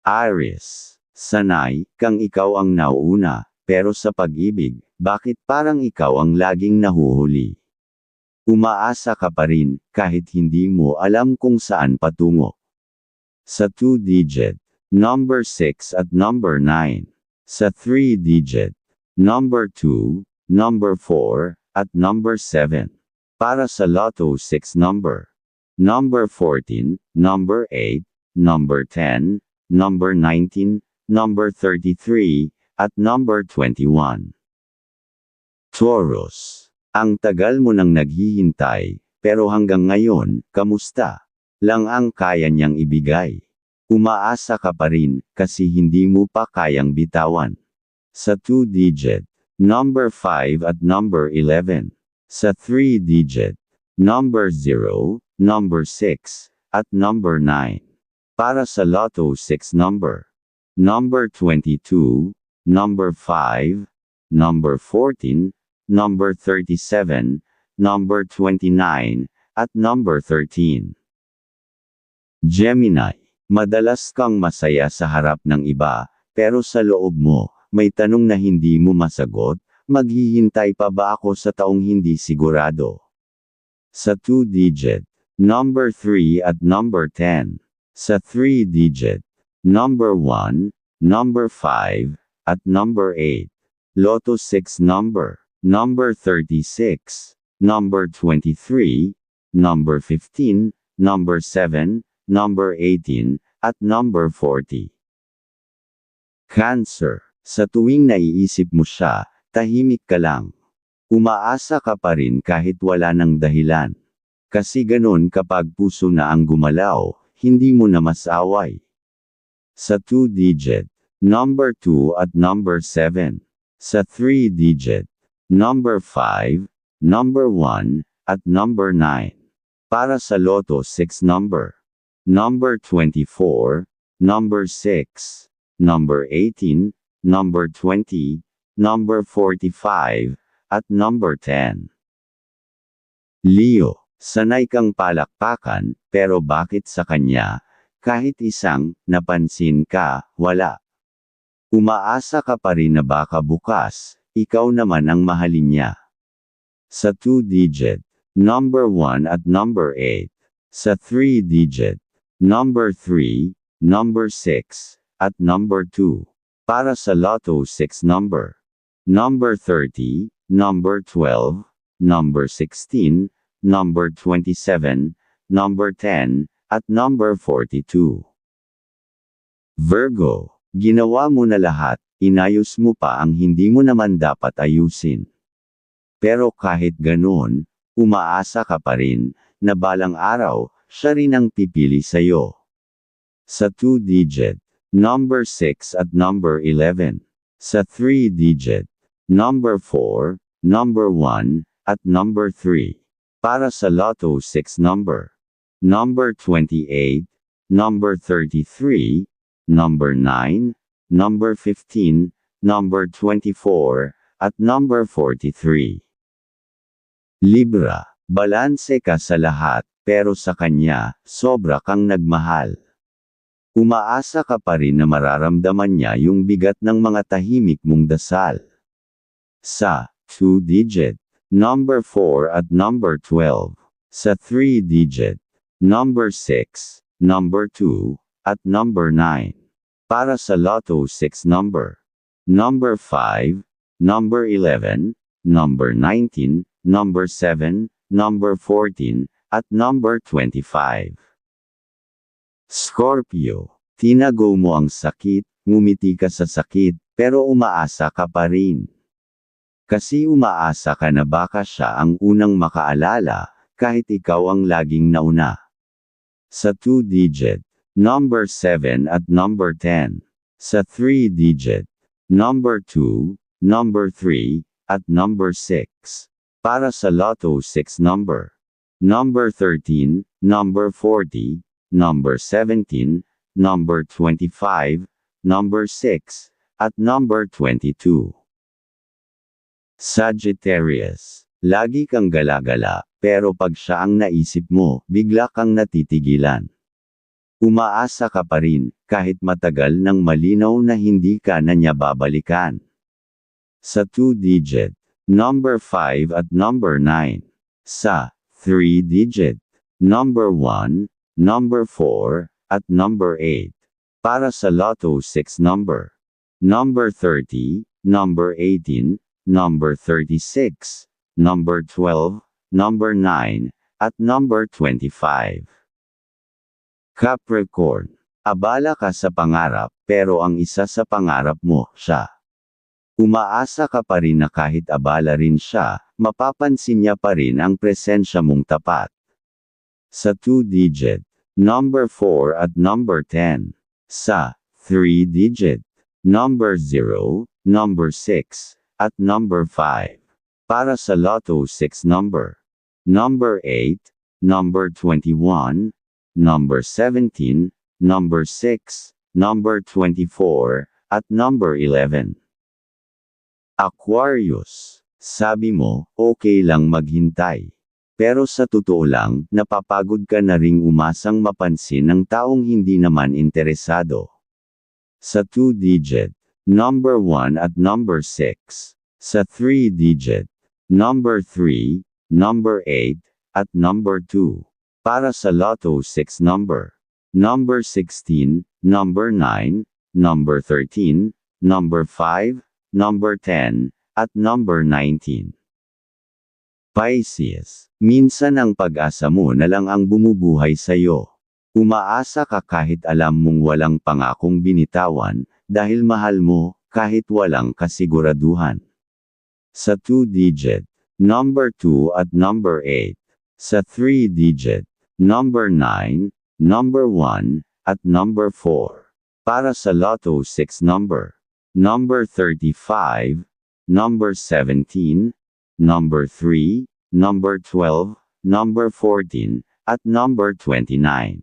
Aries, sanay kang ikaw ang nauuna, pero sa pag-ibig, bakit parang ikaw ang laging nahuhuli? Umaasa ka pa rin, kahit hindi mo alam kung saan patungo. Sa 2-digit, number 6 at number 9. Sa 3-digit, number 2, number 4, at number 7. Para sa Lotto 6 number. Number 14, number 8, number 10, number 19, number 33, at number 21. Taurus. Ang tagal mo nang naghihintay, pero hanggang ngayon, kamusta? Lang ang kaya niyang ibigay. Umaasa ka pa rin, kasi hindi mo pa kayang bitawan. Sa 2-digit, number 5 at number 11. Sa 3-digit, number 0, number 6, at number 9. Para sa Lotto 6 number. Number 22, number 5, number 14, number 37, number 29, at number 13. Gemini. Madalas kang masaya sa harap ng iba, pero sa loob mo, may tanong na hindi mo masagot, maghihintay pa ba ako sa taong hindi sigurado? Sa 2-digit, number 3 at number 10. Sa 3-digit, number 1, number 5, at number 8. Lotto 6 number. Number 36, number 23, number 15, number 7, number 18, at number 40. Cancer. Sa tuwing naiisip mo siya, tahimik ka lang. Umaasa ka pa rin kahit wala ng dahilan. Kasi ganon kapag puso na ang gumalaw, hindi mo na masaway. Sa 2-digit, number 2 at number 7. Sa 3-digit, number 5, number 1, at number 9. Para sa Lotto 6 number. Number 24, number 6, number 18, number 20, number 45, at number 10. Leo, sanay kang palakpakan, pero bakit sa kanya, kahit isang, napansin ka, wala? Umaasa ka pa rin na baka bukas, ikaw naman ang mahalin niya. Sa 2-digit, number 1 at number 8. Sa 3-digit, number 3, number 6, at number 2. Para sa Lotto 6 number. Number 30, number 12, number 16, number 27, number 10, at number 42. Virgo, ginawa mo na lahat, inayos mo pa ang hindi mo naman dapat ayusin. Pero kahit ganoon, umaasa ka pa rin, na balang araw, siya rin ang pipili sa'yo. Sa 2-digit, number 6 at number 11. Sa 3-digit, number 4, number 1, at number 3. Para sa Lotto 6 number. Number 28, number 33, number 9, number 15, number 24, at number 43. Libra, balanse ka sa lahat, pero sa kanya, sobra kang nagmahal. Umaasa ka pa rin na mararamdaman niya yung bigat ng mga tahimik mong dasal. Sa 2-digit, number 4 at number 12. Sa 3-digit, number 6, number 2, at number 9. Para sa Lotto 6 number. Number 5, number 11, number 19, number 7, number 14, at number 25. Scorpio, tinago mo ang sakit, ngumiti ka sa sakit, pero umaasa ka pa rin. Kasi umaasa ka na baka siya ang unang makaalala, kahit ikaw ang laging nauna. Sa 2-digit, number 7 at number 10. Sa 3-digit, number 2, number 3, at number 6. Para sa Lotto 6 number. Number 13, number 40, number 17, number 25, number 6, at number 22. Sagittarius, lagi kang gala-gala, pero pag siya ang naisip mo, bigla kang natitigilan. Umaasa ka pa rin, kahit matagal nang malinaw na hindi ka na niya babalikan. Sa 2-digit, number 5 at number 9. Sa 3-digit, number 1, number 4, at number 8. Para sa Lotto 6 number. Number 30, number 18, number 36, number 12, number 9, at number 25. Capricorn. Abala ka sa pangarap, pero ang isa sa pangarap mo, siya. Umaasa ka pa rin na kahit abala rin siya, mapapansin niya pa rin ang presensya mong tapat. Sa 2-digit, number 4 at number 10. Sa 3-digit, number 0, number 6, at number 5. Para sa Lotto 6 number. Number 8, number 21, number 17, number 6, number 24, at number 11. Aquarius. Sabi mo, okay lang maghintay. Pero sa totoo lang, napapagod ka na ring umasang mapansin ng taong hindi naman interesado. Sa 2-digit, number 1 at number 6. Sa 3-digit, number 3, number 8, at number 2. Para sa Lotto 6 number. Number 16, number 9, number 13, number 5, number 10, at number 19. Pisces. Minsan ang pag-asa mo na lang ang bumubuhay sa'yo. Umaasa ka kahit alam mong walang pangakong binitawan, dahil mahal mo, kahit walang kasiguraduhan. Sa 2-digit, number 2 at number 8. Sa 3-digit, number 9, number 1, at number 4. Para sa Lotto 6 number. Number 35, number 17, number 3, number 12, number 14, at number 29.